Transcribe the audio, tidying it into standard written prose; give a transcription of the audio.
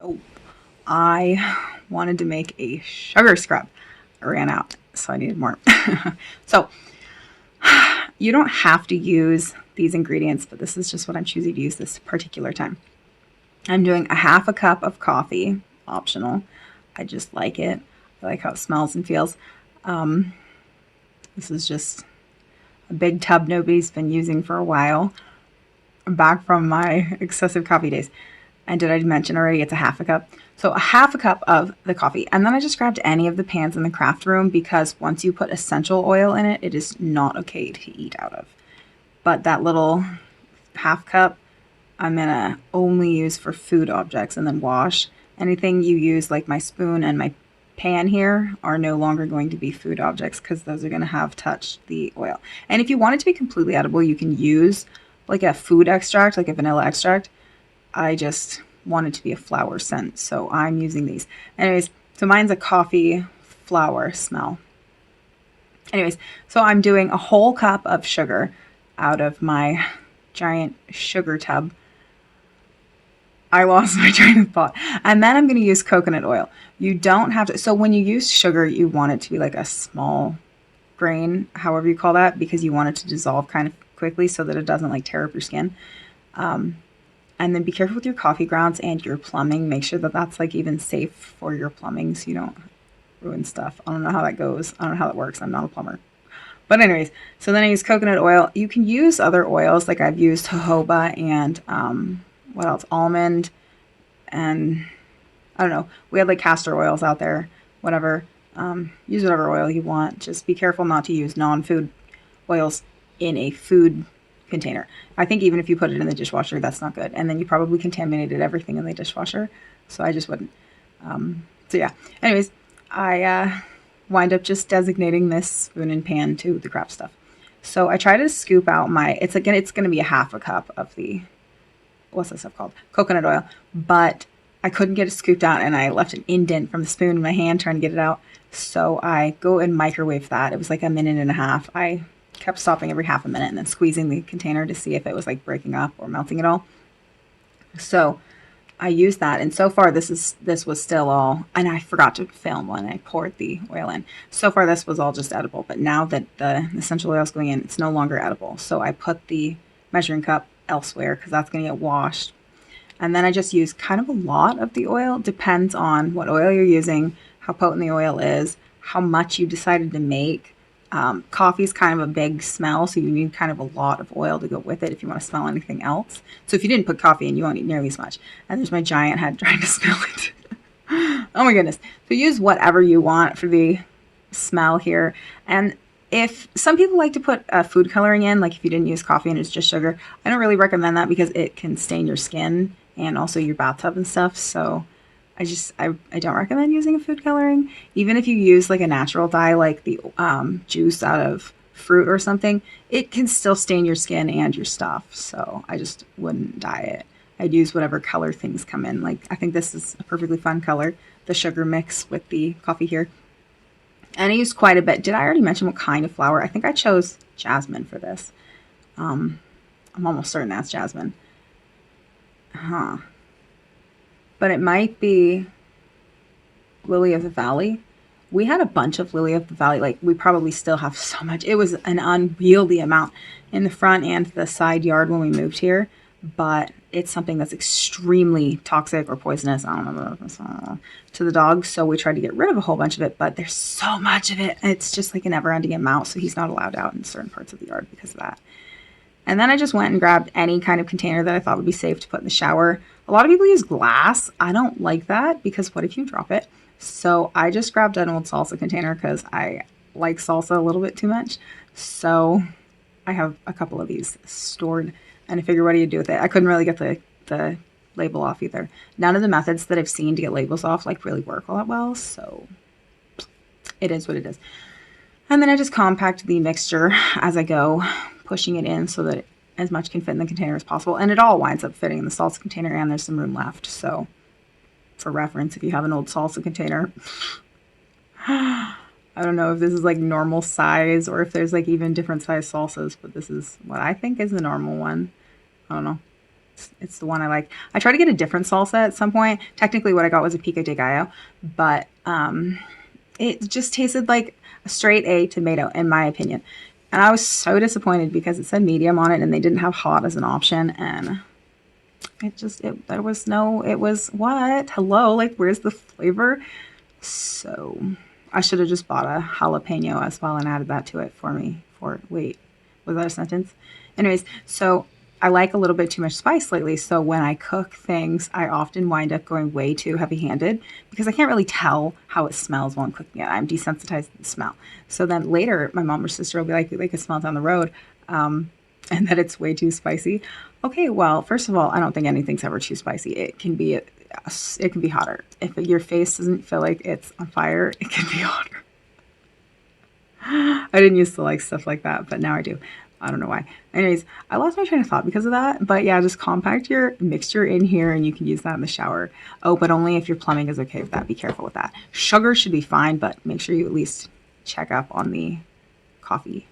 Oh, I wanted to make a sugar scrub. I ran out, so I needed more. So you don't have to use these ingredients, but this is just what I'm choosing to use this particular time. I'm doing a half a cup of coffee, optional. I just like it. I like how it smells and feels. Um, this is just a big tub nobody's been using for a while, back from my excessive coffee days. And did I mention already it's a half a cup? So a half a cup of the coffee. And then I just grabbed any of the pans in the craft room because once you put essential oil in it, it is not okay to eat out of. But that little half cup, I'm gonna only use for food objects and then wash. Anything you use, like my spoon and my pan here, are no longer going to be food objects because those are gonna have touched the oil. And if you want it to be completely edible, you can use like a food extract, like a vanilla extract. I just want it to be a flower scent, so I'm using these. Anyways, so mine's a coffee flower smell. Anyways, so I'm doing a whole cup of sugar out of my giant sugar tub. I lost my train of thought. And then I'm going to use coconut oil. You don't have to, so when you use sugar, you want it to be like a small grain, however you call that, because you want it to dissolve kind of quickly so that it doesn't like tear up your skin. And then be careful with your coffee grounds and your plumbing. Make sure that that's like even safe for your plumbing so you don't ruin stuff. I don't know how that goes. I don't know how that works. I'm not a plumber. But anyways, so then I use coconut oil. You can use other oils, like I've used jojoba and what else? Almond, and I don't know. We had like castor oils out there, whatever. Use whatever oil you want. Just be careful not to use non-food oils in a food container. I think even if you put it in the dishwasher, that's not good. And then you probably contaminated everything in the dishwasher. So I just wouldn't. So yeah. Anyways, I wind up just designating this spoon and pan to the craft stuff. So I try to scoop out my, it's going to be a half a cup of the, what's this stuff called? Coconut oil. But I couldn't get it scooped out and I left an indent from the spoon in my hand trying to get it out. So I go and microwave that. It was like a minute and a half. I kept stopping every half a minute and then squeezing the container to see if it was like breaking up or melting at all. So I used that, and so far this was still all, and I forgot to film when I poured the oil in. So far this was all just edible, but now that the essential oil is going in, it's no longer edible. So I put the measuring cup elsewhere because that's going to get washed. And then I just use kind of a lot of the oil. Depends on what oil you're using, how potent the oil is, how much you decided to make. Coffee is kind of a big smell, so you need kind of a lot of oil to go with it if you want to smell anything else. So if you didn't put coffee in, you won't need nearly as much. And there's my giant head trying to smell it. Oh my goodness. So use whatever you want for the smell here. And if some people like to put food coloring in, like if you didn't use coffee and it's just sugar, I don't really recommend that because it can stain your skin and also your bathtub and stuff. So I don't recommend using a food coloring. Even if you use like a natural dye, like the juice out of fruit or something, it can still stain your skin and your stuff. So I just wouldn't dye it. I'd use whatever color things come in. Like I think this is a perfectly fun color, the sugar mix with the coffee here. And I used quite a bit. Did I already mention what kind of flower? I think I chose jasmine for this. I'm almost certain that's jasmine. Huh. But it might be Lily of the Valley. We had a bunch of Lily of the Valley. Like we probably still have so much. It was an unwieldy amount in the front and the side yard when we moved here. But it's something that's extremely toxic or poisonous, I don't know, to the dog. So we tried to get rid of a whole bunch of it, but there's so much of it. It's just like a never-ending amount. So he's not allowed out in certain parts of the yard because of that. And then I just went and grabbed any kind of container that I thought would be safe to put in the shower. A lot of people use glass. I don't like that because what if you drop it? So I just grabbed an old salsa container because I like salsa a little bit too much. So I have a couple of these stored and I figure what do you do with it? I couldn't really get the label off either. None of the methods that I've seen to get labels off like really work all that well. So it is what it is. And then I just compact the mixture as I go, pushing it in so that as much can fit in the container as possible. And it all winds up fitting in the salsa container and there's some room left. So for reference, if you have an old salsa container, I don't know if this is like normal size or if there's like even different size salsas, but this is what I think is the normal one. I don't know. It's the one I like. I tried to get a different salsa at some point. Technically, what I got was a pico de gallo, but it just tasted like a straight A tomato, in my opinion. And I was so disappointed because it said medium on it and they didn't have hot as an option. And there was no, it was what? Hello? Like, where's the flavor? So I should have just bought a jalapeno as well and added that to it for me. Wait, was that a sentence? Anyways, so I like a little bit too much spice lately. So when I cook things, I often wind up going way too heavy handed because I can't really tell how it smells while I'm cooking it. I'm desensitized to the smell. So then later, my mom or sister will be like, it smells down the road. And that it's way too spicy. Okay, well, first of all, I don't think anything's ever too spicy. It can be hotter. If your face doesn't feel like it's on fire, it can be hotter. I didn't used to like stuff like that, but now I do. I don't know why. Anyways, I lost my train of thought because of that. But yeah, just compact your mixture in here and you can use that in the shower. Oh, but only if your plumbing is okay with that. Be careful with that. Sugar should be fine, but make sure you at least check up on the coffee